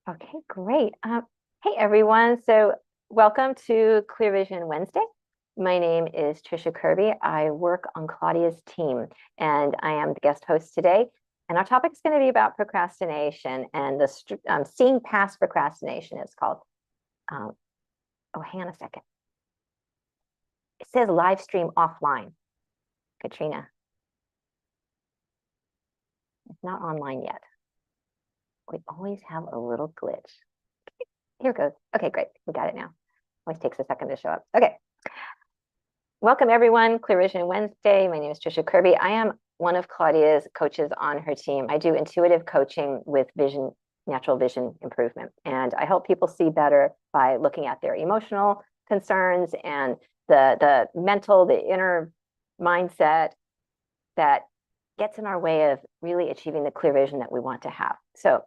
Okay, great. Hey, everyone. So welcome to Clear Vision Wednesday. My name is Trisha Kirby. I work on Claudia's team, and I am the guest host today. And our topic is going to be about procrastination and seeing past procrastination. It's called. Um, oh, hang on a second. It says live stream offline. Katrina, it's not online yet. We always have a little glitch. Here it goes. Okay, great. We got it now. Always takes a second to show up. Okay. Welcome, everyone. Clear Vision Wednesday. My name is Trisha Kirby. I am one of Claudia's coaches on her team. I do intuitive coaching with natural vision improvement, and I help people see better by looking at their emotional concerns and the mental, the inner mindset that gets in our way of really achieving the clear vision that we want to have. So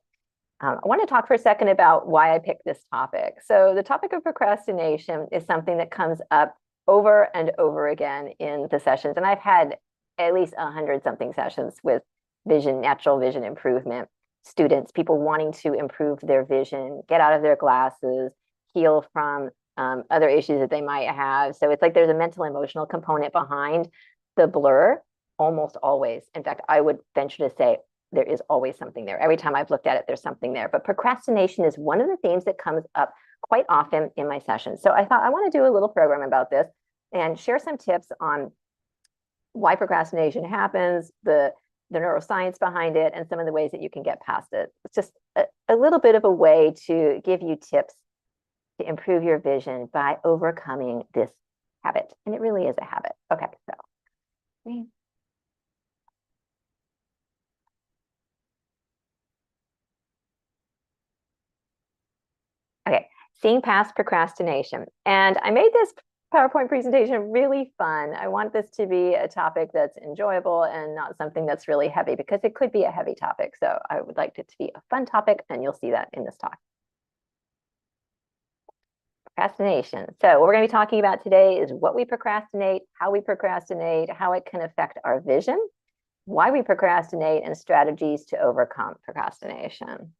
I want to talk for a second about why I picked this topic. So the topic of procrastination is something that comes up over and over again in the sessions. And I've had at least 100-something sessions with natural vision improvement students, people wanting to improve their vision, get out of their glasses, heal from other issues that they might have. So it's like there's a mental emotional component behind the blur almost always. In fact, I would venture to say there is always something there. Every time I've looked at it, there's something there. But procrastination is one of the themes that comes up quite often in my sessions. So I thought I want to do a little program about this and share some tips on why procrastination happens, the neuroscience behind it, and some of the ways that you can get past it. It's just a little bit of a way to give you tips to improve your vision by overcoming this habit. And it really is a habit. Okay, so. Okay, seeing past procrastination. And I made this PowerPoint presentation really fun. I want this to be a topic that's enjoyable and not something that's really heavy, because it could be a heavy topic. So I would like it to be a fun topic, and you'll see that in this talk. Procrastination. So what we're going to be talking about today is what we procrastinate, how it can affect our vision, why we procrastinate, and strategies to overcome procrastination.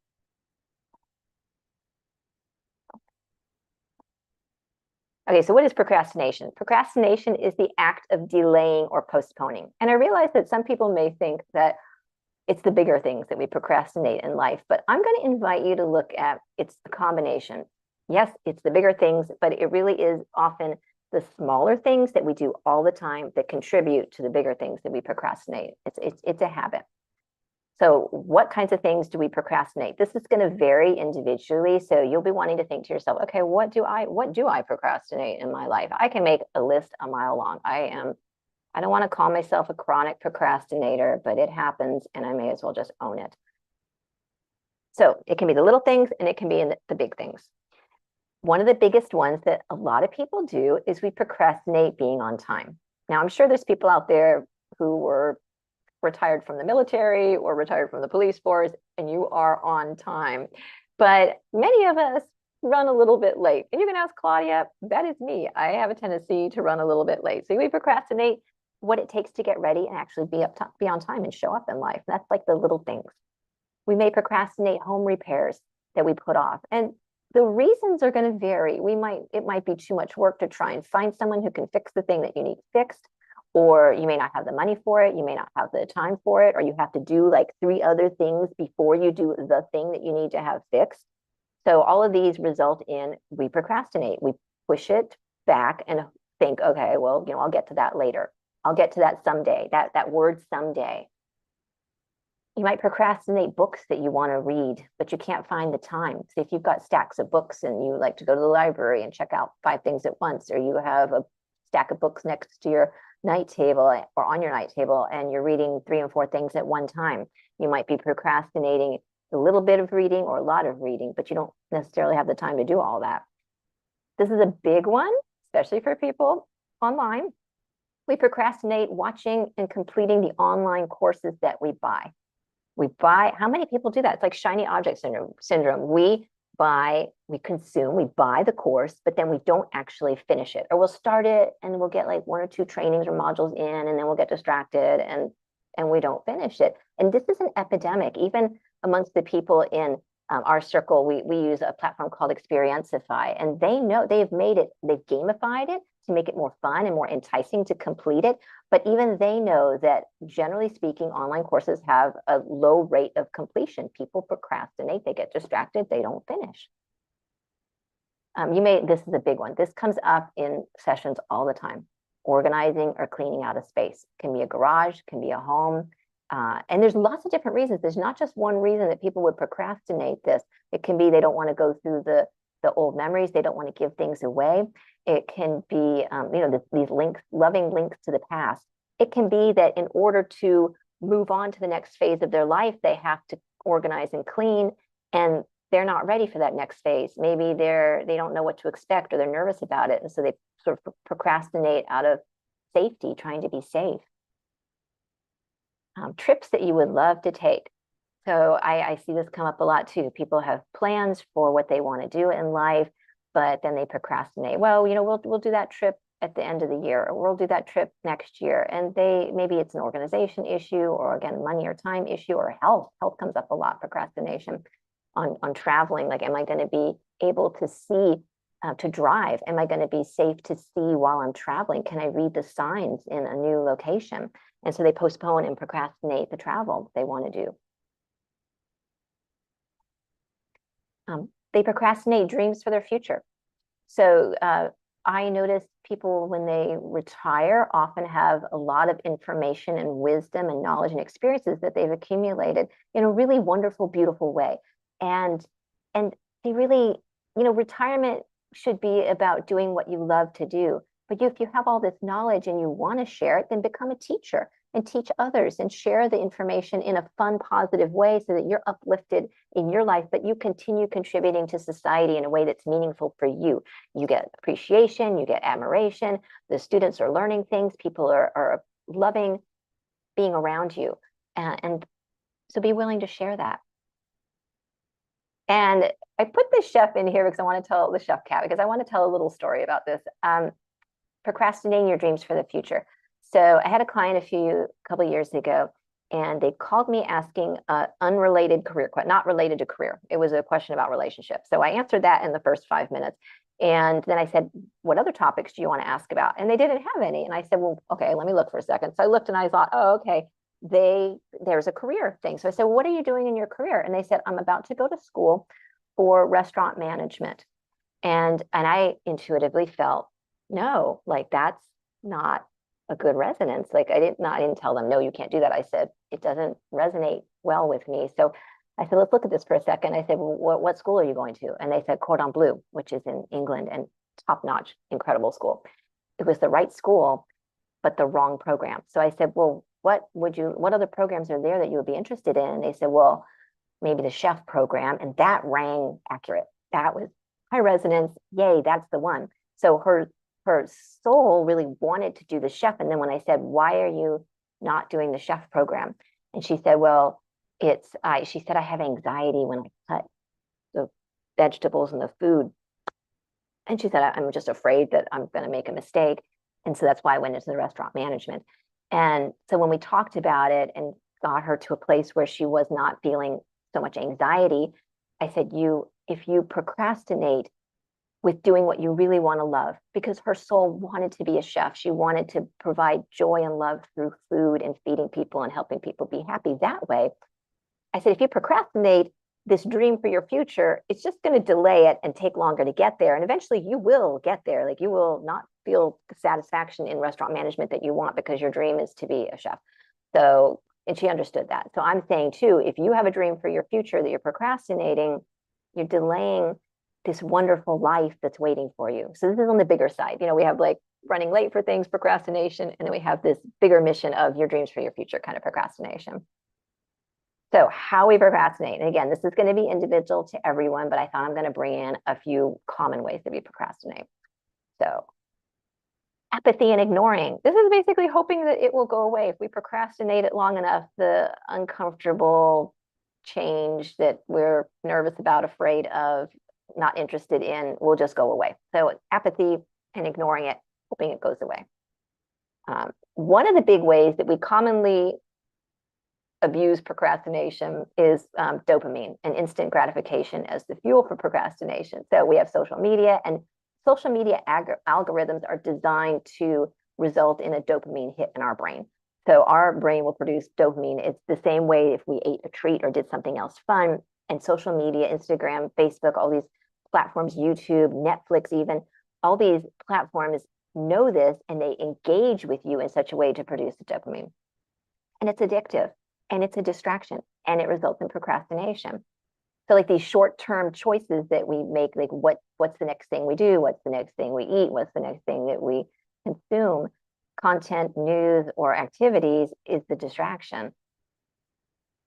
Okay, so what is procrastination? Procrastination is the act of delaying or postponing. And I realize that some people may think that it's the bigger things that we procrastinate in life, but I'm going to invite you to look at it's the combination. Yes, it's the bigger things, but it really is often the smaller things that we do all the time that contribute to the bigger things that we procrastinate. It's a habit. So what kinds of things do we procrastinate? This is going to vary individually. So you'll be wanting to think to yourself, okay, what do I procrastinate in my life? I can make a list a mile long. I don't want to call myself a chronic procrastinator, but it happens, and I may as well just own it. So it can be the little things, and it can be in the big things. One of the biggest ones that a lot of people do is we procrastinate being on time. Now, I'm sure there's people out there who were retired from the military or retired from the police force, and you are on time. But many of us run a little bit late. And you can ask Claudia, that is me. I have a tendency to run a little bit late. So we procrastinate what it takes to get ready and actually be on time and show up in life. That's like the little things. We may procrastinate home repairs that we put off. And the reasons are going to vary. It might be too much work to try and find someone who can fix the thing that you need fixed, or you may not have the money for it, you may not have the time for it, or you have to do like 3 other things before you do the thing that you need to have fixed. So all of these result in we procrastinate. We push it back and think, okay, well, I'll get to that later. I'll get to that someday, that word someday. You might procrastinate books that you want to read, but you can't find the time. So if you've got stacks of books and you like to go to the library and check out 5 things at once, or you have a stack of books next to your night table or on your night table, and you're reading 3 and 4 things at one time, you might be procrastinating a little bit of reading or a lot of reading, but you don't necessarily have the time to do all that. This is a big one, especially for people online. We procrastinate watching and completing the online courses that we buy. How many people do that? It's like shiny object syndrome. We consume, we buy the course, but then we don't actually finish it. Or we'll start it and we'll get like 1 or 2 trainings or modules in, and then we'll get distracted and we don't finish it. And this is an epidemic, even amongst the people in Our circle, we use a platform called Experientify, and they've gamified it to make it more fun and more enticing to complete it. But even they know that generally speaking, online courses have a low rate of completion. People procrastinate, they get distracted, they don't finish. This is a big one. This comes up in sessions all the time. Organizing or cleaning out a space. Can be a garage, can be a home. And there's lots of different reasons. There's not just one reason that people would procrastinate this. It can be they don't want to go through the old memories. They don't want to give things away. It can be, these loving links to the past. It can be that in order to move on to the next phase of their life, they have to organize and clean, and they're not ready for that next phase. Maybe they don't know what to expect, or they're nervous about it. And so they sort of procrastinate out of safety, trying to be safe. Trips that you would love to take. So I see this come up a lot too. People have plans for what they want to do in life, but then they procrastinate. Well, we'll do that trip at the end of the year, or we'll do that trip next year. And maybe it's an organization issue, or again, money or time issue, or health. Health comes up a lot, procrastination on traveling. Like, am I going to be able to see, to drive? Am I going to be safe to see while I'm traveling? Can I read the signs in a new location? And so they postpone and procrastinate the travel they want to do. They procrastinate dreams for their future. So I notice people, when they retire, often have a lot of information and wisdom and knowledge and experiences that they've accumulated in a really wonderful, beautiful way. And they really, retirement should be about doing what you love to do. But if you have all this knowledge and you want to share it, then become a teacher and teach others and share the information in a fun, positive way, so that you're uplifted in your life, but you continue contributing to society in a way that's meaningful for you. You get appreciation, you get admiration, the students are learning things, people are loving being around you. And so be willing to share that. And I put the chef in here because I want to tell the chef cat, because I want to tell a little story about this. Procrastinating your dreams for the future. So I had a client a couple of years ago, and they called me asking unrelated career, not related to career. It was a question about relationships. So I answered that in the first 5 minutes. And then I said, what other topics do you want to ask about? And they didn't have any. And I said, well, okay, let me look for a second. So I looked and I thought, oh, okay, there's a career thing. So I said, what are you doing in your career? And they said, I'm about to go to school for restaurant management. And I intuitively felt, no, like that's not a good resonance. Like I didn't tell them, no, you can't do that. I said, it doesn't resonate well with me. So I said, let's look at this for a second. I said, well, what school are you going to? And they said Cordon Bleu, which is in England, and top-notch, incredible school. It was the right school, but the wrong program. So I said, well, what other programs are there that you would be interested in? And they said, well, maybe the chef program. And that rang accurate. That was high resonance. Yay, that's the one. So her soul really wanted to do the chef. And then when I said, why are you not doing the chef program? And she said, well, she said, I have anxiety when I cut the vegetables and the food. And she said, I'm just afraid that I'm going to make a mistake. And so that's why I went into the restaurant management. And so when we talked about it and got her to a place where she was not feeling so much anxiety, I said, if you procrastinate with doing what you really want to love, because her soul wanted to be a chef. She wanted to provide joy and love through food and feeding people and helping people be happy that way. I said, if you procrastinate this dream for your future, it's just going to delay it and take longer to get there. And eventually you will get there. Like, you will not feel the satisfaction in restaurant management that you want, because your dream is to be a chef. So, and she understood that. So I'm saying too, if you have a dream for your future that you're procrastinating, you're delaying this wonderful life that's waiting for you. So this is on the bigger side. We have like running late for things, procrastination, and then we have this bigger mission of your dreams for your future kind of procrastination. So how we procrastinate. And again, this is going to be individual to everyone, but I thought I'm going to bring in a few common ways that we procrastinate. So apathy and ignoring. This is basically hoping that it will go away. If we procrastinate it long enough, the uncomfortable change that we're nervous about, afraid of, not interested in, will just go away. So apathy and ignoring it, hoping it goes away. One of the big ways that we commonly abuse procrastination is dopamine and instant gratification as the fuel for procrastination. So we have social media, and social media algorithms are designed to result in a dopamine hit in our brain. So our brain will produce dopamine. It's the same way if we ate a treat or did something else fun. And social media, Instagram, Facebook, all these platforms, YouTube, Netflix, even, all these platforms know this, and they engage with you in such a way to produce the dopamine. And it's addictive, and it's a distraction, and it results in procrastination. So like these short-term choices that we make, like what's the next thing we do? What's the next thing we eat? What's the next thing that we consume? Content, news, or activities is the distraction.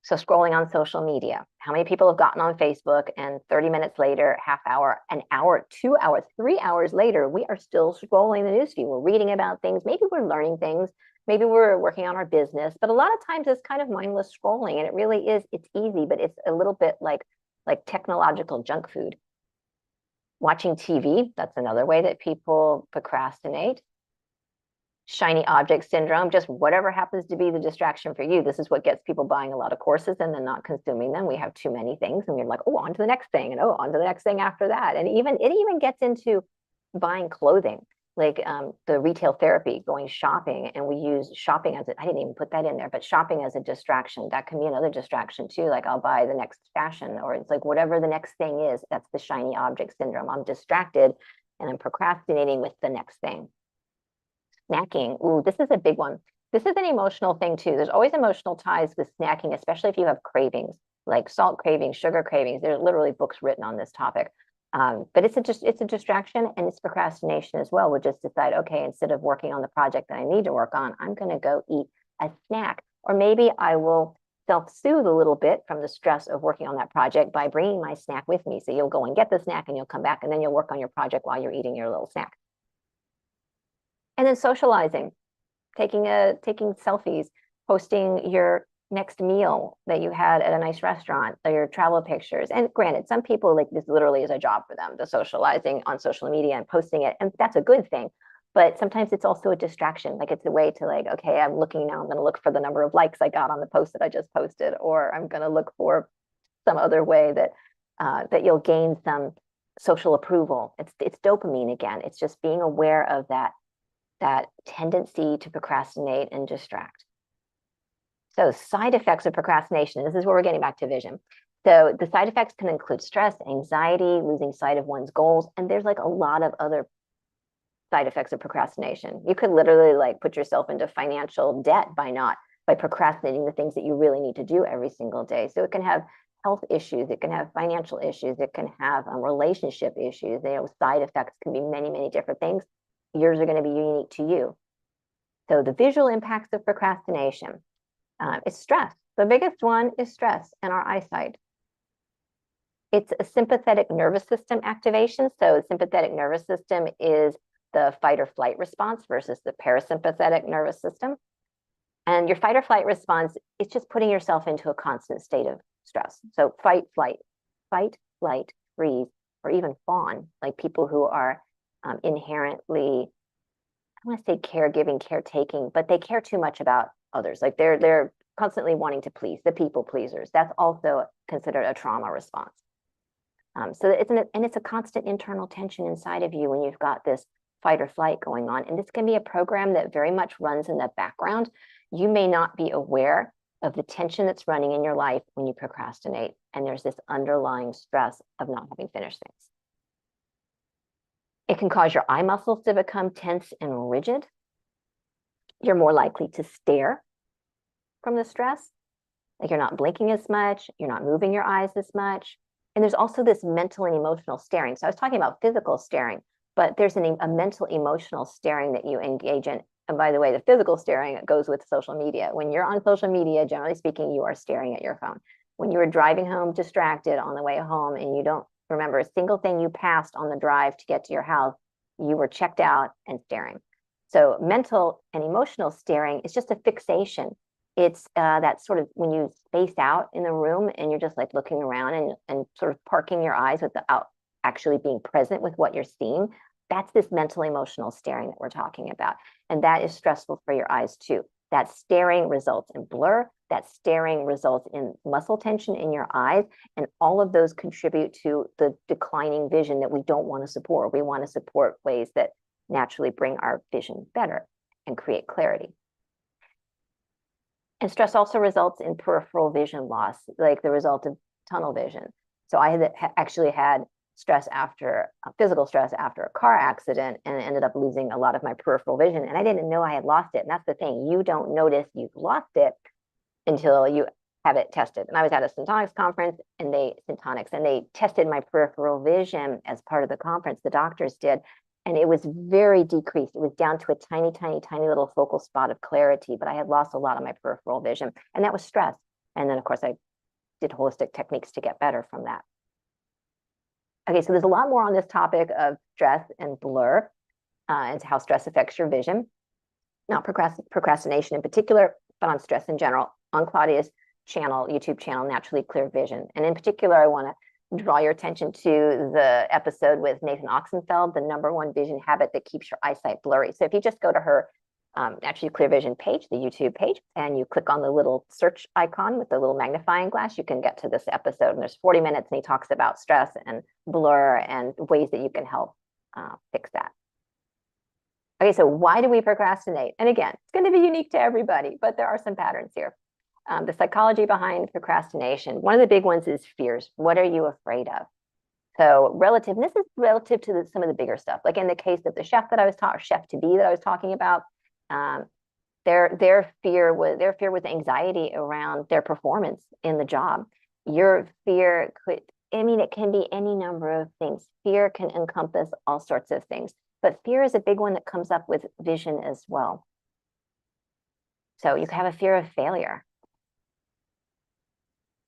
So scrolling on social media, how many people have gotten on Facebook and 30 minutes later, half hour, an hour, 2 hours, 3 hours later, we are still scrolling the newsfeed. We're reading about things. Maybe we're learning things. Maybe we're working on our business, but a lot of times it's kind of mindless scrolling, and it really is, it's easy, but it's a little bit like technological junk food. Watching TV, that's another way that people procrastinate. Shiny object syndrome, just whatever happens to be the distraction for you. This is what gets people buying a lot of courses and then not consuming them. We have too many things, and we're like, oh, on to the next thing, and oh, on to the next thing after that. And it even gets into buying clothing, like the retail therapy, going shopping, and we use shopping as I didn't even put that in there, but shopping as a distraction. That can be another distraction too. Like I'll buy the next fashion, or it's like whatever the next thing is. That's the shiny object syndrome. I'm distracted and I'm procrastinating with the next thing. Snacking. Ooh, this is a big one. This is an emotional thing too. There's always emotional ties with snacking, especially if you have cravings, like salt cravings, sugar cravings. There's literally books written on this topic. But it's a distraction, and it's procrastination as well. We'll just decide, okay, instead of working on the project that I need to work on, I'm going to go eat a snack. Or maybe I will self-soothe a little bit from the stress of working on that project by bringing my snack with me. So you'll go and get the snack, and you'll come back, and then you'll work on your project while you're eating your little snack. And then socializing, taking selfies, posting your next meal that you had at a nice restaurant, or your travel pictures. And granted, some people, like, this literally is a job for them, the socializing on social media and posting it, and that's a good thing. But sometimes it's also a distraction. Like, it's a way to, like, okay, I'm looking now, I'm going to look for the number of likes I got on the post that I just posted, or I'm going to look for some other way that that you'll gain some social approval. It's dopamine again. It's just being aware of that tendency to procrastinate and distract. So side effects of procrastination, this is where we're getting back to vision. So the side effects can include stress, anxiety, losing sight of one's goals, and there's like a lot of other side effects of procrastination. You could literally like put yourself into financial debt by procrastinating the things that you really need to do every single day. So it can have health issues, it can have financial issues, it can have relationship issues. Side effects can be many, many different things. Yours are going to be unique to you. So the visual impacts of procrastination is stress. The biggest one is stress and our eyesight. It's a sympathetic nervous system activation. So the sympathetic nervous system is the fight or flight response versus the parasympathetic nervous system. And your fight or flight response is just putting yourself into a constant state of stress. So fight, flight, freeze, or even fawn, like people who are inherently, I want to say caregiving, caretaking, but they care too much about others. Like they're constantly wanting to please, the people pleasers. That's also considered a trauma response. So it's a constant internal tension inside of you when you've got this fight or flight going on. And this can be a program that very much runs in the background. You may not be aware of the tension that's running in your life when you procrastinate. And there's this underlying stress of not having finished things. It can cause your eye muscles to become tense and rigid. You're more likely to stare from the stress. Like you're not blinking as much, you're not moving your eyes as much. And there's also this mental and emotional staring. So I was talking about physical staring, but there's a mental emotional staring that you engage in. And by the way, the physical staring goes with social media. When you're on social media, generally speaking, you are staring at your phone. When you are driving home distracted on the way home and you don't remember a single thing you passed on the drive to get to your house, you were checked out and staring. So mental and emotional staring is just a fixation. It's that sort of when you space out in the room and you're just like looking around and sort of parking your eyes without actually being present with what you're seeing. That's this mental emotional staring that we're talking about. And that is stressful for your eyes too. That staring results in blur. That staring results in muscle tension in your eyes. And all of those contribute to the declining vision that we don't want to support. We want to support ways that naturally bring our vision better and create clarity. And stress also results in peripheral vision loss, like the result of tunnel vision. So I had actually had stress after physical stress after a car accident and ended up losing a lot of my peripheral vision. And I didn't know I had lost it. And that's the thing. You don't notice you've lost it until you have it tested. And I was at a Syntonics conference and they tested my peripheral vision as part of the conference. The doctors did. And it was very decreased. It was down to a tiny, tiny, tiny little focal spot of clarity, but I had lost a lot of my peripheral vision. And that was stress. And then, of course, I did holistic techniques to get better from that. Okay, so there's a lot more on this topic of stress and blur and how stress affects your vision. Not procrastination in particular, but on stress in general, on Claudia's channel, YouTube channel, Naturally Clear Vision. And in particular, I want to draw your attention to the episode with Nathan Oxenfeld, the #1 vision habit that keeps your eyesight blurry. So if you just go to her Naturally Clear Vision page, the YouTube page, and you click on the little search icon with the little magnifying glass, you can get to this episode. And there's 40 minutes, and he talks about stress and blur and ways that you can help fix that. Okay, so why do we procrastinate? And again, it's going to be unique to everybody, but there are some patterns here. The psychology behind procrastination, one of the big ones is fears. What are you afraid of? So this is relative to some of the bigger stuff. Like in the case of the chef that I was taught, or chef-to-be that I was talking about, their fear was anxiety around their performance in the job. Your fear it can be any number of things. Fear can encompass all sorts of things, but fear is a big one that comes up with vision as well. So you can have a fear of failure.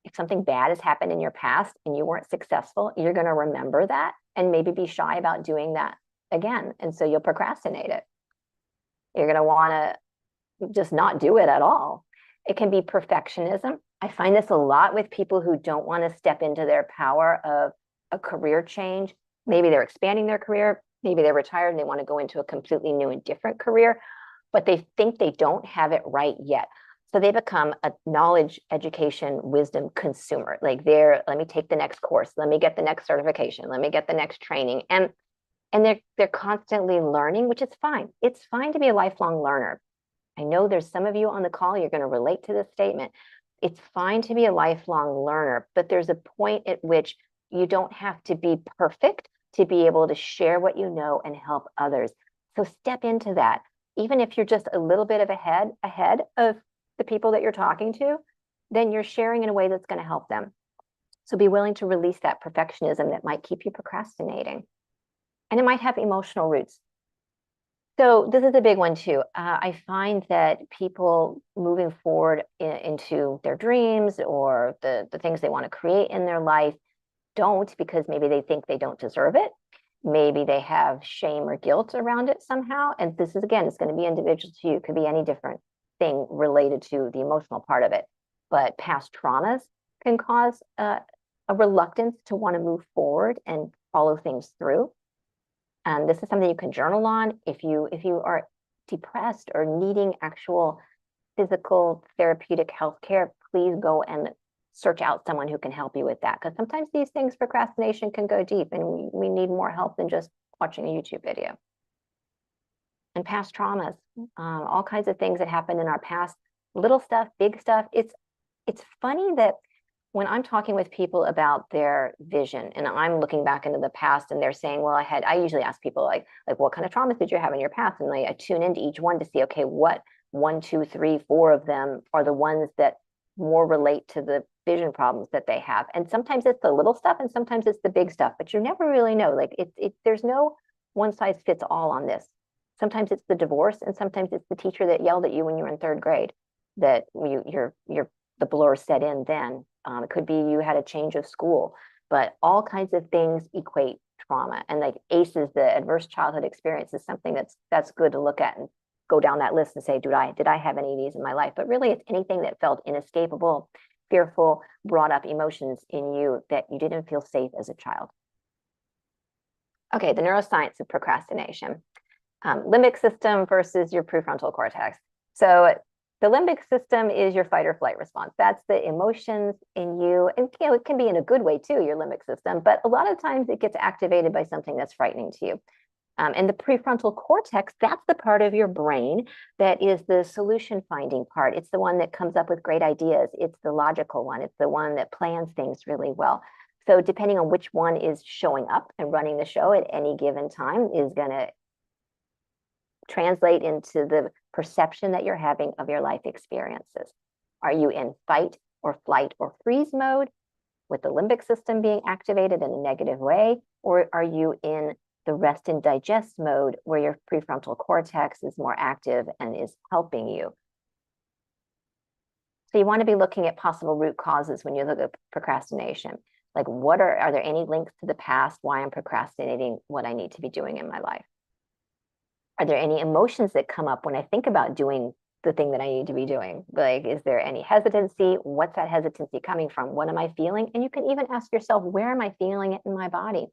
If something bad has happened in your past and you weren't successful, you're going to remember that and maybe be shy about doing that again. And so you'll procrastinate it. You're going to want to just not do it at all. It can be perfectionism. I find this a lot with people who don't want to step into their power of a career change. Maybe they're expanding their career. Maybe they're retired and they want to go into a completely new and different career, but they think they don't have it right yet. So they become a knowledge, education, wisdom consumer. Like let me take the next course. Let me get the next certification. Let me get the next training. And they're constantly learning, which is fine. It's fine to be a lifelong learner. I know there's some of you on the call, you're going to relate to this statement. It's fine to be a lifelong learner, but there's a point at which you don't have to be perfect to be able to share what you know and help others. So step into that. Even if you're just a little bit of ahead of the people that you're talking to, then you're sharing in a way that's going to help them. So be willing to release that perfectionism that might keep you procrastinating. And it might have emotional roots. So this is a big one too. I find that people moving forward into their dreams or the things they want to create in their life don't, because maybe they think they don't deserve it. Maybe they have shame or guilt around it somehow. And this is, again, it's going to be individual to you. It could be any different thing related to the emotional part of it. But past traumas can cause a reluctance to want to move forward and follow things through. And this is something you can journal on. If you are depressed or needing actual physical therapeutic health care, please go and search out someone who can help you with that. Because sometimes these things, procrastination can go deep, and we need more help than just watching a YouTube video. And past traumas, all kinds of things that happened in our past, little stuff, big stuff. It's funny that when I'm talking with people about their vision and I'm looking back into the past and they're saying, well, I usually ask people like what kind of traumas did you have in your past? And I tune into each one to see, okay, what 1, 2, 3, 4 of them are the ones that more relate to the vision problems that they have. And sometimes it's the little stuff and sometimes it's the big stuff, but you never really know. Like there's no one size fits all on this. Sometimes it's the divorce and sometimes it's the teacher that yelled at you when you were in 3rd grade that the blur set in then. It could be you had a change of school, but all kinds of things equate trauma. And like ACEs, the adverse childhood experience, is something that's good to look at and go down that list and say, did I have any of these in my life? But really, it's anything that felt inescapable, fearful, brought up emotions in you that you didn't feel safe as a child. Okay, the neuroscience of procrastination. Limbic system versus your prefrontal cortex. So The limbic system is your fight or flight response. That's the emotions in you. And it can be in a good way too, your limbic system, but a lot of times it gets activated by something that's frightening to you. And the prefrontal cortex, that's the part of your brain that is the solution finding part. It's the one that comes up with great ideas. It's the logical one. It's the one that plans things really well. So depending on which one is showing up and running the show at any given time is going to translate into the perception that you're having of your life experiences. Are you in fight or flight or freeze mode with the limbic system being activated in a negative way? Or are you in the rest and digest mode where your prefrontal cortex is more active and is helping you? So you want to be looking at possible root causes when you look at procrastination. Like, are there any links to the past why I'm procrastinating what I need to be doing in my life? Are there any emotions that come up when I think about doing the thing that I need to be doing? Like, is there any hesitancy? What's that hesitancy coming from? What am I feeling? And you can even ask yourself, where am I feeling it in my body?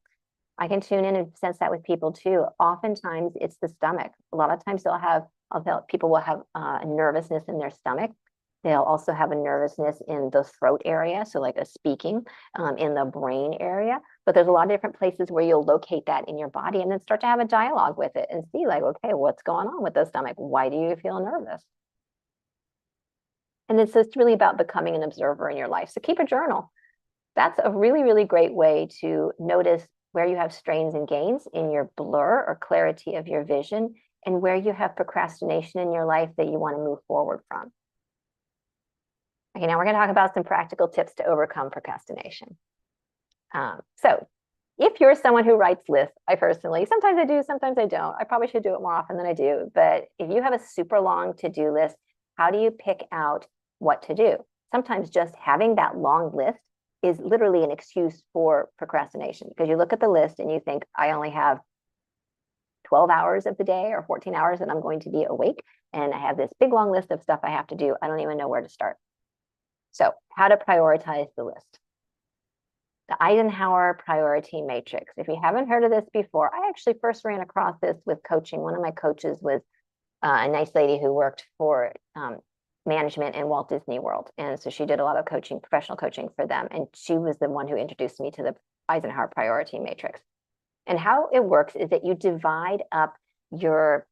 I can tune in and sense that with people too. Oftentimes it's the stomach. A lot of times people will have a nervousness in their stomach. They'll also have a nervousness in the throat area, so like a speaking in the brain area. But there's a lot of different places where you'll locate that in your body and then start to have a dialogue with it and see like, okay, what's going on with the stomach? Why do you feel nervous? And then so it's really about becoming an observer in your life. So keep a journal. That's a really, really great way to notice where you have strains and gains in your blur or clarity of your vision, and where you have procrastination in your life that you want to move forward from. Okay, now we're going to talk about some practical tips to overcome procrastination. So if you're someone who writes lists, sometimes I do, sometimes I don't. I probably should do it more often than I do. But if you have a super long to-do list, how do you pick out what to do? Sometimes just having that long list is literally an excuse for procrastination, because you look at the list and you think, I only have 12 hours of the day or 14 hours that I'm going to be awake, and I have this big long list of stuff I have to do. I don't even know where to start. So how to prioritize the list. The Eisenhower priority matrix. If you haven't heard of this before, I actually first ran across this with coaching. One of my coaches was a nice lady who worked for management in Walt Disney World. And so she did a lot of coaching, professional coaching for them. And she was the one who introduced me to the Eisenhower priority matrix. And how it works is that you divide up your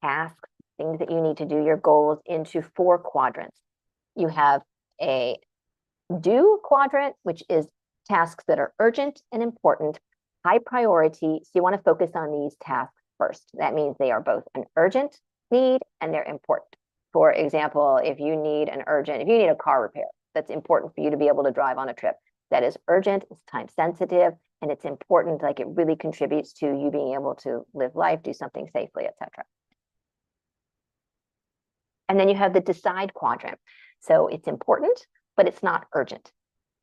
tasks, things that you need to do, your goals, into 4 quadrants. You have a do quadrant, which is tasks that are urgent and important, high priority. So you want to focus on these tasks first. That means they are both an urgent need and they're important. For example, if you need a car repair that's important for you to be able to drive on a trip, that is urgent, it's time sensitive, and it's important, like it really contributes to you being able to live life, do something safely, etc. And then you have the decide quadrant. So it's important, but it's not urgent.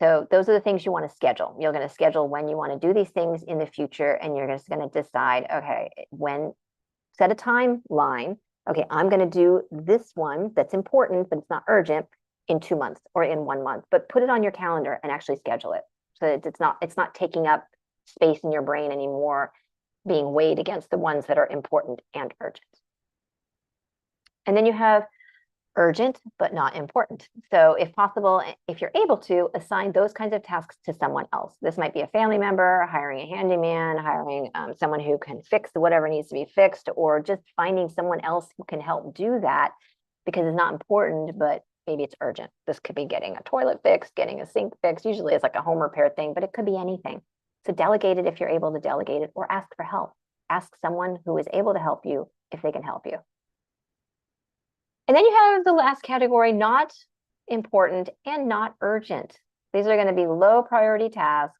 So those are the things you want to schedule. You're going to schedule when you want to do these things in the future, and you're just going to decide, okay, set a timeline. Okay, I'm going to do this one that's important, but it's not urgent, in 2 months or in 1 month. But put it on your calendar and actually schedule it, so that it's not taking up space in your brain anymore, being weighed against the ones that are important and urgent. And then you have urgent but not important. So if possible, if you're able to, assign those kinds of tasks to someone else. This might be a family member, hiring a handyman, hiring someone who can fix whatever needs to be fixed, or just finding someone else who can help do that because it's not important, but maybe it's urgent. This could be getting a toilet fixed, getting a sink fixed. Usually it's like a home repair thing, but it could be anything. So delegate it if you're able to delegate it, or ask for help. Ask someone who is able to help you if they can help you. And then you have the last category, not important and not urgent. These are going to be low priority tasks,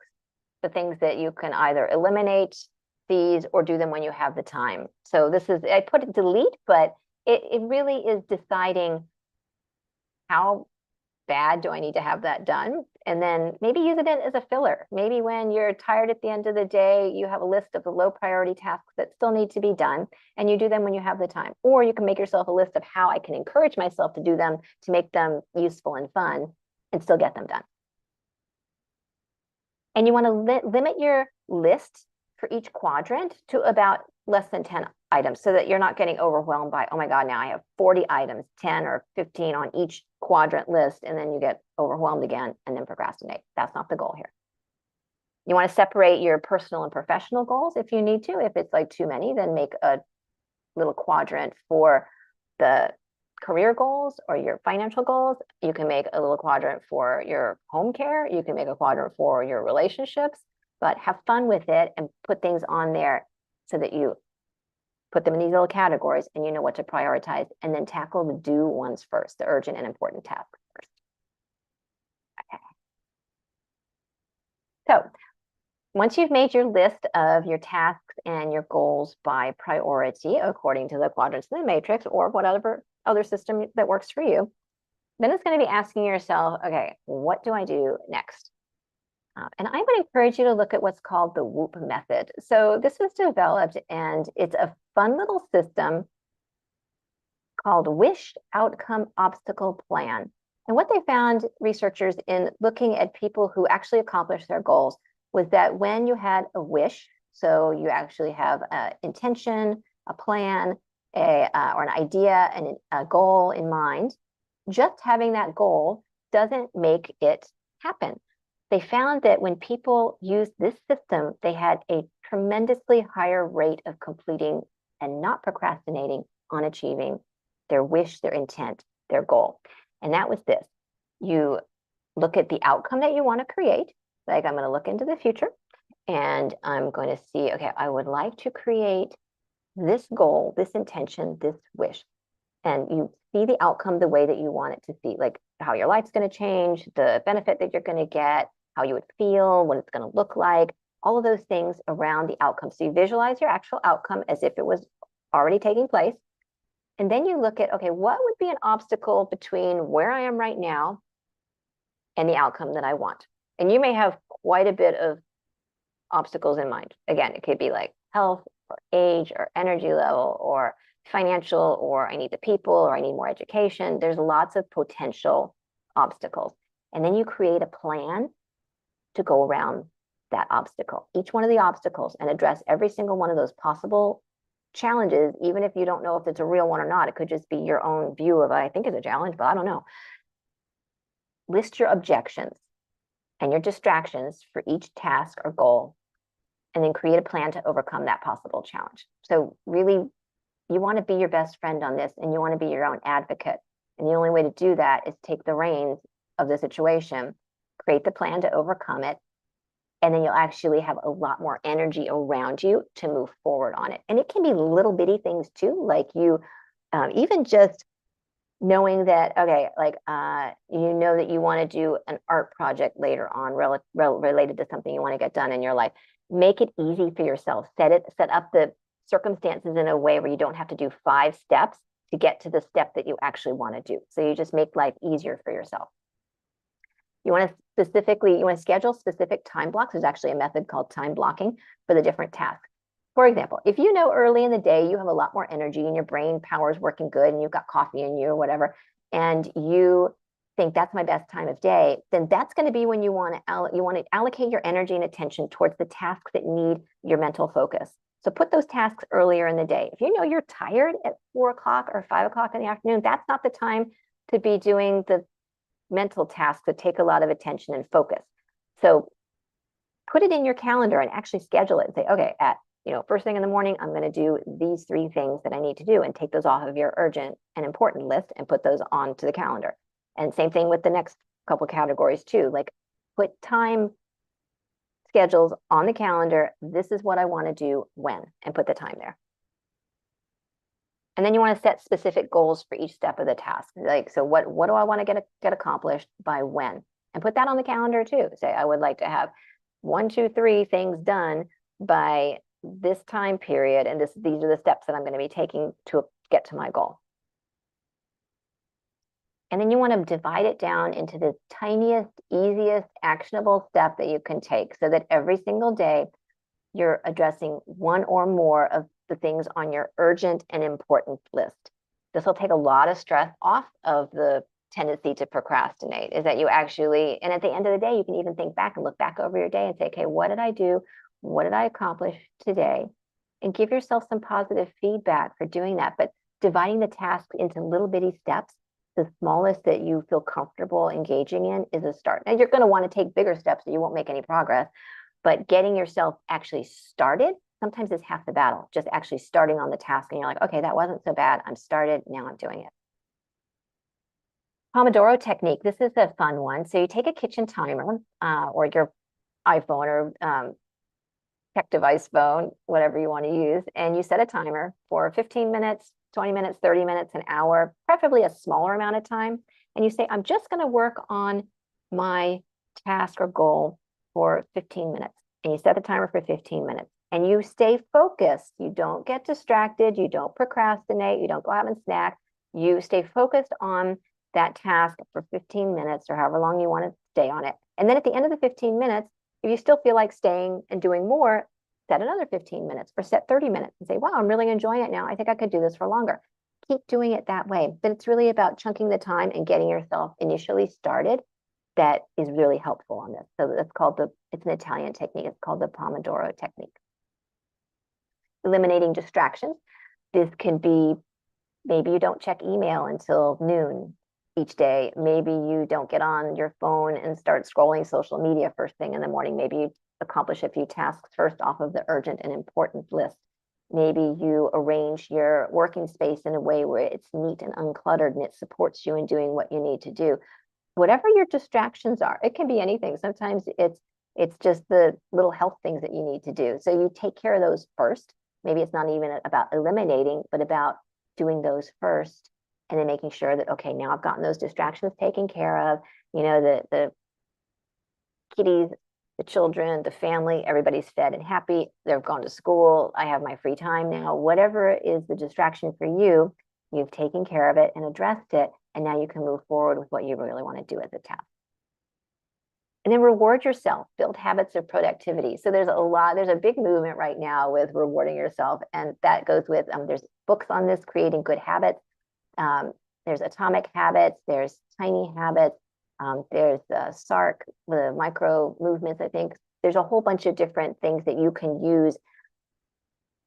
the things that you can either eliminate these or do them when you have the time. So this is, I put it delete, but it really is deciding how bad do I need to have that done? And then maybe use it as a filler. Maybe when you're tired at the end of the day, you have a list of the low priority tasks that still need to be done, and you do them when you have the time. Or you can make yourself a list of how I can encourage myself to do them to make them useful and fun and still get them done. And you want to limit your list for each quadrant to about less than 10 items so that you're not getting overwhelmed by, oh my God, now I have 40 items, 10 or 15 on each quadrant list, and then you get overwhelmed again and then procrastinate. That's not the goal here. You want to separate your personal and professional goals if you need to. If it's like too many, then make a little quadrant for the career goals or your financial goals. You can make a little quadrant for your home care. You can make a quadrant for your relationships, but have fun with it and put things on there so that you put them in these little categories and you know what to prioritize, and then tackle the do ones first, the urgent and important tasks first. Okay. So once you've made your list of your tasks and your goals by priority, according to the quadrants in the matrix or whatever other system that works for you, then it's going to be asking yourself, okay, what do I do next? And I would encourage you to look at what's called the WHOOP method. So this was developed, and it's a fun little system called Wished Outcome Obstacle Plan. And what they found, researchers, in looking at people who actually accomplished their goals, was that when you had a wish, so you actually have an intention, a plan, or an idea and a goal in mind, just having that goal doesn't make it happen. They found that when people used this system, they had a tremendously higher rate of completing and not procrastinating on achieving their wish, their intent, their goal. And that was this. You look at the outcome that you want to create. Like, I'm going to look into the future and I'm going to see, okay, I would like to create this goal, this intention, this wish. And you see the outcome the way that you want it to see, like how your life's going to change, the benefit that you're going to get, how you would feel, what it's going to look like, all of those things around the outcome. So you visualize your actual outcome as if it was already taking place. And then you look at, okay, what would be an obstacle between where I am right now and the outcome that I want? And you may have quite a bit of obstacles in mind. Again, it could be like health or age or energy level or financial, or I need the people, or I need more education. There's lots of potential obstacles. And then you create a plan to go around that obstacle, each one of the obstacles, and address every single one of those possible challenges, even if you don't know if it's a real one or not. It could just be your own view of, I think it's a challenge, but I don't know. List your objections and your distractions for each task or goal, and then create a plan to overcome that possible challenge. So really, you want to be your best friend on this, and you want to be your own advocate. And the only way to do that is take the reins of the situation, create the plan to overcome it, and then you'll actually have a lot more energy around you to move forward on it. And it can be little bitty things too, like you even just knowing that, okay, like you know that you want to do an art project later on related to something you want to get done in your life. Make it easy for yourself. Set up the circumstances in a way where you don't have to do 5 steps to get to the step that you actually want to do. So you just make life easier for yourself. You want to schedule specific time blocks. There's actually a method called time blocking for the different tasks. For example, if you know early in the day you have a lot more energy and your brain power is working good and you've got coffee in you or whatever, and you think that's my best time of day, then that's going to be when you want to allocate your energy and attention towards the tasks that need your mental focus. So put those tasks earlier in the day. If you know you're tired at 4 o'clock or 5 o'clock in the afternoon, that's not the time to be doing the mental tasks that take a lot of attention and focus. So put it in your calendar and actually schedule it and say, okay, at first thing in the morning, I'm going to do these 3 things that I need to do, and take those off of your urgent and important list and put those onto the calendar. And same thing with the next couple categories too. Like, put time schedules on the calendar. This is what I want to do when, and put the time there. And then you want to set specific goals for each step of the task. Like, so what do I want to get accomplished by when? And put that on the calendar too. Say, I would like to have 1, 2, 3 things done by this time period, and these are the steps that I'm going to be taking to get to my goal. And then you want to divide it down into the tiniest, easiest, actionable step that you can take, so that every single day you're addressing one or more of the things on your urgent and important list. This will take a lot of stress off of the tendency to procrastinate, is that you actually, and at the end of the day, you can even think back and look back over your day and say, okay, what did I do? What did I accomplish today? and give yourself some positive feedback for doing that. But dividing the task into little bitty steps, the smallest that you feel comfortable engaging in is a start. Now, you're going to want to take bigger steps or you won't make any progress, but getting yourself actually started sometimes is half the battle. Just actually starting on the task and you're like, okay, that wasn't so bad. I'm started. Now I'm doing it. Pomodoro technique. This is a fun one. So you take a kitchen timer or your iPhone or tech device phone, whatever you want to use, and you set a timer for 15 minutes, 20 minutes, 30 minutes, an hour, preferably a smaller amount of time. And you say, I'm just going to work on my task or goal for 15 minutes. And you set the timer for 15 minutes. And you stay focused. You don't get distracted. You don't procrastinate. You don't go out and snack. You stay focused on that task for 15 minutes or however long you want to stay on it. And then at the end of the 15 minutes, if you still feel like staying and doing more, set another 15 minutes or set 30 minutes and say, wow, I'm really enjoying it now. I think I could do this for longer. Keep doing it that way. But it's really about chunking the time and getting yourself initially started. That is really helpful on this. So that's called it's an Italian technique. It's called the Pomodoro technique. Eliminating distractions. This can be, maybe you don't check email until noon each day. Maybe you don't get on your phone and start scrolling social media first thing in the morning. Maybe you accomplish a few tasks first off of the urgent and important list. Maybe you arrange your working space in a way where it's neat and uncluttered and it supports you in doing what you need to do. Whatever your distractions are, it can be anything. Sometimes it's just the little health things that you need to do. So you take care of those first. Maybe it's not even about eliminating, but about doing those first. And then making sure that, okay, now I've gotten those distractions taken care of, you know, the kiddies, the children, the family, everybody's fed and happy. They've gone to school. I have my free time now. Whatever is the distraction for you, you've taken care of it and addressed it. And now you can move forward with what you really want to do as a task. And then reward yourself, build habits of productivity. So there's a big movement right now with rewarding yourself. And that goes with, there's books on this, creating good habits. There's atomic habits, there's tiny habits, there's SARC, the micro movements, I think. There's a whole bunch of different things that you can use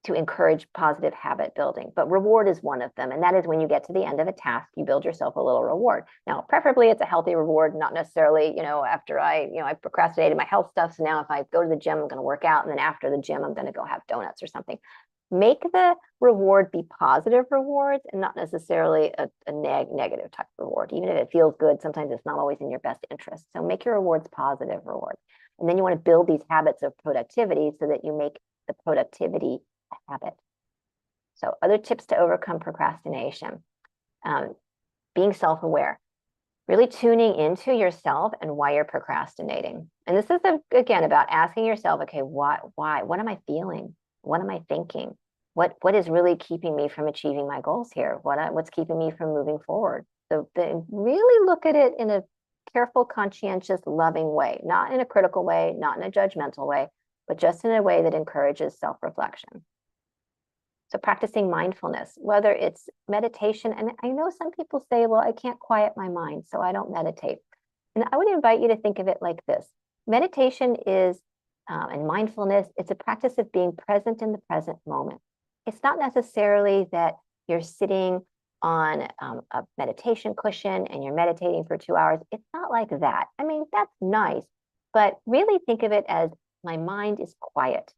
to encourage positive habit building. But reward is one of them. And that is when you get to the end of a task, you build yourself a little reward. Now, preferably it's a healthy reward, not necessarily, after I procrastinated my health stuff. So now if I go to the gym, I'm going to work out. And then after the gym, I'm going to go have donuts or something. Make the reward be positive rewards and not necessarily a negative type of reward. Even if it feels good, sometimes it's not always in your best interest. So make your rewards positive rewards. And then you want to build these habits of productivity so that you make the productivity a habit. So other tips to overcome procrastination, being self-aware, really tuning into yourself and why you're procrastinating. And this is, again, about asking yourself, okay, why, what am I feeling? What am I thinking? What is really keeping me from achieving my goals here? What's keeping me from moving forward? So really look at it in a careful, conscientious, loving way, not in a critical way, not in a judgmental way, but just in a way that encourages self-reflection. So practicing mindfulness, whether it's meditation, and I know some people say, well, I can't quiet my mind, so I don't meditate. And I would invite you to think of it like this. Meditation is, and mindfulness, it's a practice of being present in the present moment. It's not necessarily that you're sitting on a meditation cushion and you're meditating for 2 hours. It's not like that. I mean, that's nice, but really think of it as my mind is quiet.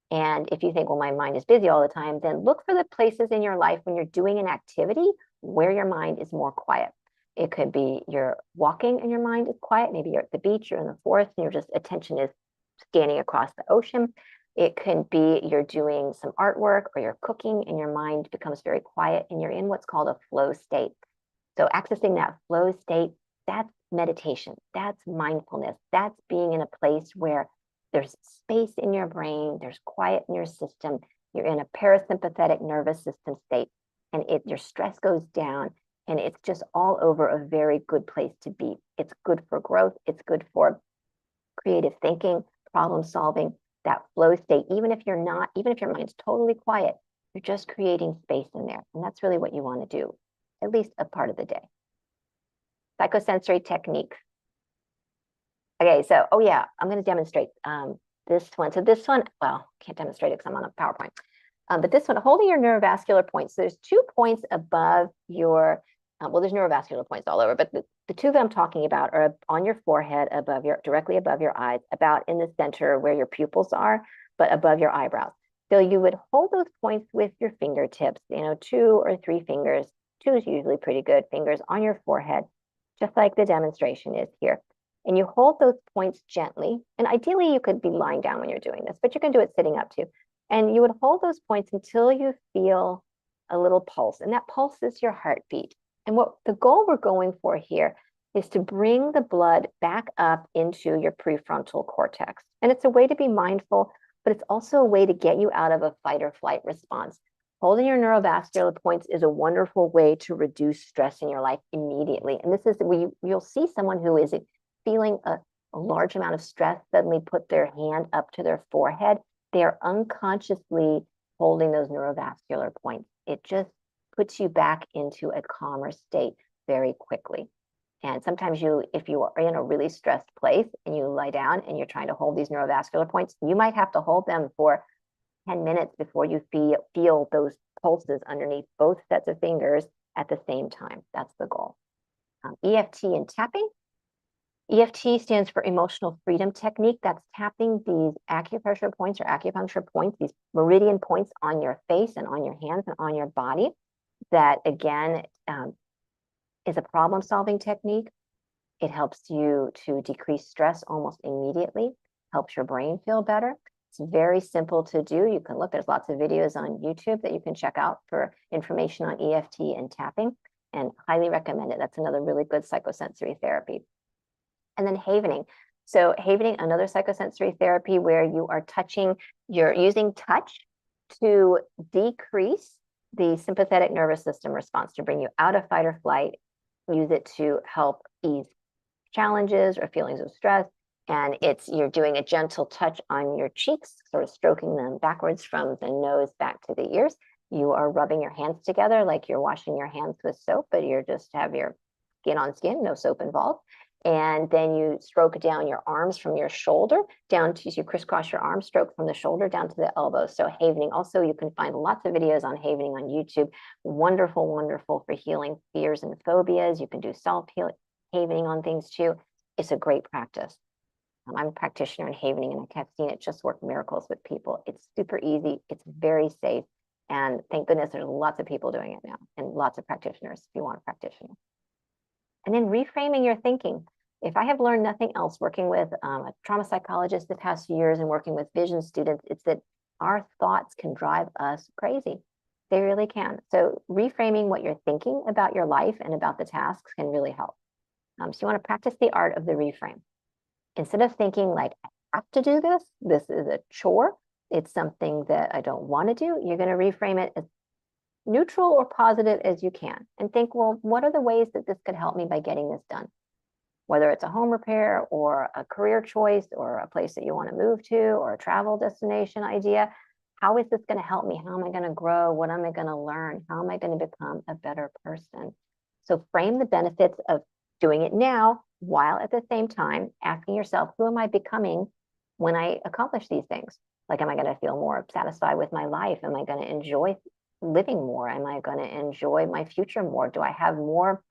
And if you think, well, my mind is busy all the time, then look for the places in your life when you're doing an activity where your mind is more quiet. It could be you're walking and your mind is quiet. Maybe you're at the beach, you're in the forest, and your attention is scanning across the ocean. It can be you're doing some artwork or you're cooking and your mind becomes very quiet and you're in what's called a flow state. So accessing that flow state, that's meditation. That's mindfulness. That's being in a place where there's space in your brain, there's quiet in your system, you're in a parasympathetic nervous system state, and your stress goes down, and it's just all over a very good place to be. It's good for growth. It's good for creative thinking, problem solving, that flow state. Even if your mind's totally quiet, you're just creating space in there. And that's really what you want to do, at least a part of the day. Psychosensory techniques. Okay, so, I'm going to demonstrate this one. So this one, well, can't demonstrate it because I'm on a PowerPoint. But this one, holding your neurovascular points. So there's 2 points above your, well, there's neurovascular points all over, but the 2 that I'm talking about are on your forehead, directly above your eyes, about in the center where your pupils are, but above your eyebrows. So you would hold those points with your fingertips, 2 or 3 fingers. 2 is usually pretty good, fingers on your forehead, just like the demonstration is here. And you hold those points gently. And ideally, you could be lying down when you're doing this, but you can do it sitting up too. And you would hold those points until you feel a little pulse. And that pulse is your heartbeat. And what the goal we're going for here is to bring the blood back up into your prefrontal cortex. And it's a way to be mindful, but it's also a way to get you out of a fight or flight response. Holding your neurovascular points is a wonderful way to reduce stress in your life immediately. And this is where you'll see someone who is feeling a large amount of stress suddenly put their hand up to their forehead. They are unconsciously holding those neurovascular points. It just puts you back into a calmer state very quickly. And sometimes if you are in a really stressed place and you lie down and you're trying to hold these neurovascular points, you might have to hold them for 10 minutes before you feel those pulses underneath both sets of fingers at the same time. That's the goal. EFT and tapping. EFT stands for emotional freedom technique. That's tapping these acupressure points or acupuncture points, these meridian points on your face and on your hands and on your body. That again is a problem-solving technique. It helps you to decrease stress almost immediately, helps your brain feel better. It's very simple to do. You can look, there's lots of videos on YouTube that you can check out for information on EFT and tapping, and highly recommend it. That's another really good psychosensory therapy. And then havening. So havening, another psychosensory therapy where you're using touch to decrease the sympathetic nervous system response, to bring you out of fight or flight. Use it to help ease challenges or feelings of stress. And you're doing a gentle touch on your cheeks, sort of stroking them backwards from the nose back to the ears. You are rubbing your hands together like you're washing your hands with soap, but you just have your skin on skin, no soap involved. And then you stroke down your arms from your shoulder down to, you crisscross your arms, stroke from the shoulder down to the elbows. So havening. Also, you can find lots of videos on havening on YouTube. Wonderful, wonderful for healing fears and phobias. You can do self-havening on things too. It's a great practice. I'm a practitioner in havening, and I have seen it just work miracles with people. It's super easy. It's very safe. And thank goodness there's lots of people doing it now, and lots of practitioners if you want a practitioner. And then reframing your thinking. If I have learned nothing else working with a trauma psychologist the past few years and working with vision students, it's that our thoughts can drive us crazy. They really can. So reframing what you're thinking about your life and about the tasks can really help. So you want to practice the art of the reframe. Instead of thinking like, I have to do this, this is a chore, it's something that I don't want to do, you're going to reframe it as neutral or positive as you can, and think, well, what are the ways that this could help me by getting this done? Whether it's a home repair or a career choice or a place that you want to move to or a travel destination idea, how is this going to help me? How am I going to grow? What am I going to learn? How am I going to become a better person? So frame the benefits of doing it now, while at the same time asking yourself, who am I becoming when I accomplish these things? Like, am I going to feel more satisfied with my life? Am I going to enjoy living more? Am I going to enjoy my future more? Do I have more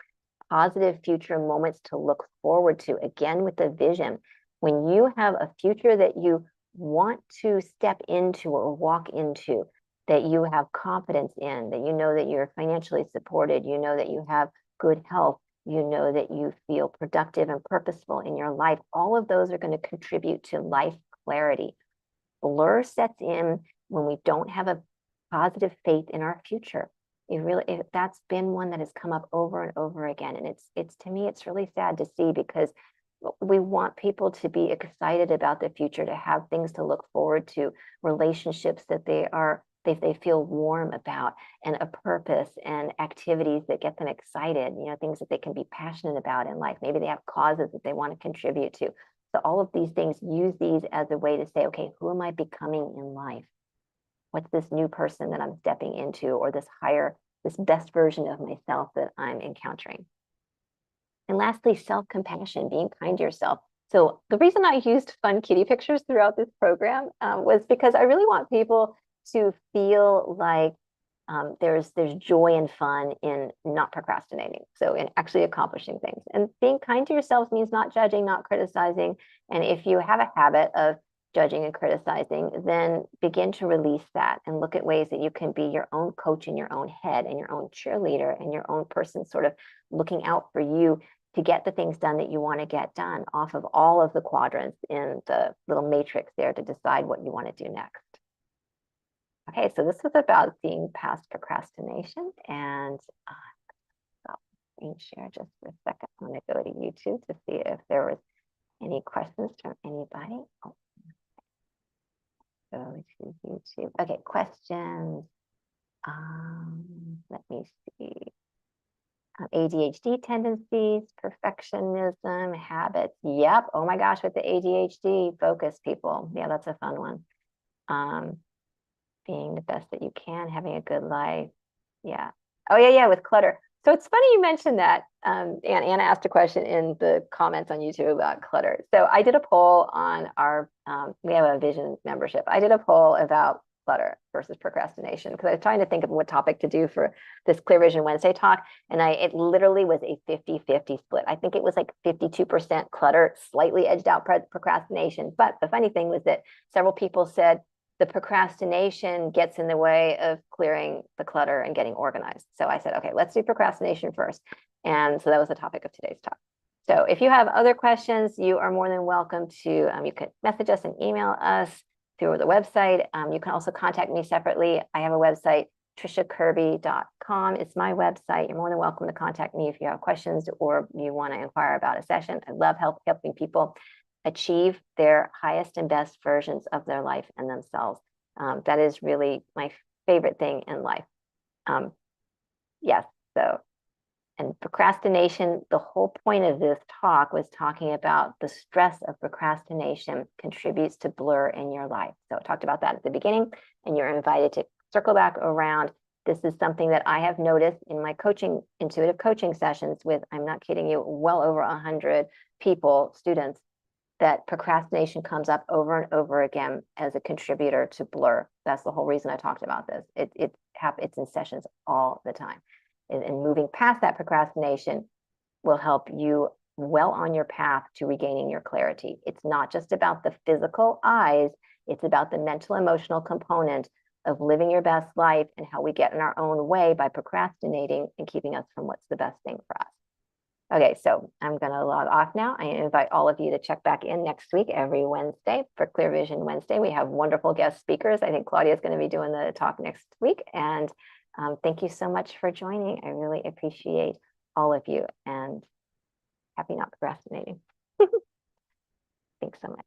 positive future moments to look forward to? Again, with the vision, when you have a future that you want to step into or walk into, that you have confidence in, that you know that you're financially supported, you know that you have good health, you know that you feel productive and purposeful in your life, all of those are going to contribute to life clarity. Blur sets in when we don't have a positive faith in our future. That's been one that has come up over and over again. And it's to me, it's really sad to see, because we want people to be excited about the future, to have things to look forward to, relationships that they feel warm about, and a purpose and activities that get them excited, things that they can be passionate about in life. Maybe they have causes that they want to contribute to. So all of these things, use these as a way to say, okay, who am I becoming in life? What's this new person that I'm stepping into, or this best version of myself that I'm encountering? And lastly, self-compassion, being kind to yourself. So the reason I used fun kitty pictures throughout this program was because I really want people to feel like there's joy and fun in not procrastinating. So in actually accomplishing things, and being kind to yourselves means not judging, not criticizing. And if you have a habit of judging and criticizing, then begin to release that and look at ways that you can be your own coach in your own head and your own cheerleader and your own person sort of looking out for you to get the things done that you want to get done off of all of the quadrants in the little matrix there to decide what you want to do next. Okay, so this was about seeing past procrastination, and I'll screen share just for a second. I'm going to go to YouTube to see if there was any questions from anybody. Oh, go to YouTube. Okay, questions. Let me see. ADHD tendencies, perfectionism, habits. Yep. Oh my gosh, with the ADHD, focus, people. Yeah, that's a fun one. Being the best that you can, having a good life. Yeah. Oh yeah, with clutter. So it's funny you mentioned that. And Anna asked a question in the comments on YouTube about clutter. So I did a poll on our, we have a Vision membership. I did a poll about clutter versus procrastination because I was trying to think of what topic to do for this Clear Vision Wednesday talk. And it literally was a 50-50 split. I think it was like 52% clutter, slightly edged out procrastination. But the funny thing was that several people said, the procrastination gets in the way of clearing the clutter and getting organized. So I said, okay, let's do procrastination first. And so that was the topic of today's talk. So if you have other questions, you are more than welcome to, you can message us and email us through the website. You can also contact me separately. I have a website, trishakirby.com. It's my website. You're more than welcome to contact me if you have questions or you want to inquire about a session. I love helping people achieve their highest and best versions of their life and themselves. That is really my favorite thing in life. Yes, so, and procrastination, the whole point of this talk was talking about the stress of procrastination contributes to blur in your life. So I talked about that at the beginning, and you're invited to circle back around. This is something that I have noticed in my intuitive coaching sessions with, I'm not kidding you, well over 100 people, students, that procrastination comes up over and over again as a contributor to blur. That's the whole reason I talked about this. It's in sessions all the time. And moving past that procrastination will help you well on your path to regaining your clarity. It's not just about the physical eyes, it's about the mental, emotional component of living your best life and how we get in our own way by procrastinating and keeping us from what's the best thing for us. Okay, so I'm going to log off now. I invite all of you to check back in next week, every Wednesday for Clear Vision Wednesday. We have wonderful guest speakers. I think Claudia is going to be doing the talk next week. And thank you so much for joining. I really appreciate all of you and happy not procrastinating. Thanks so much.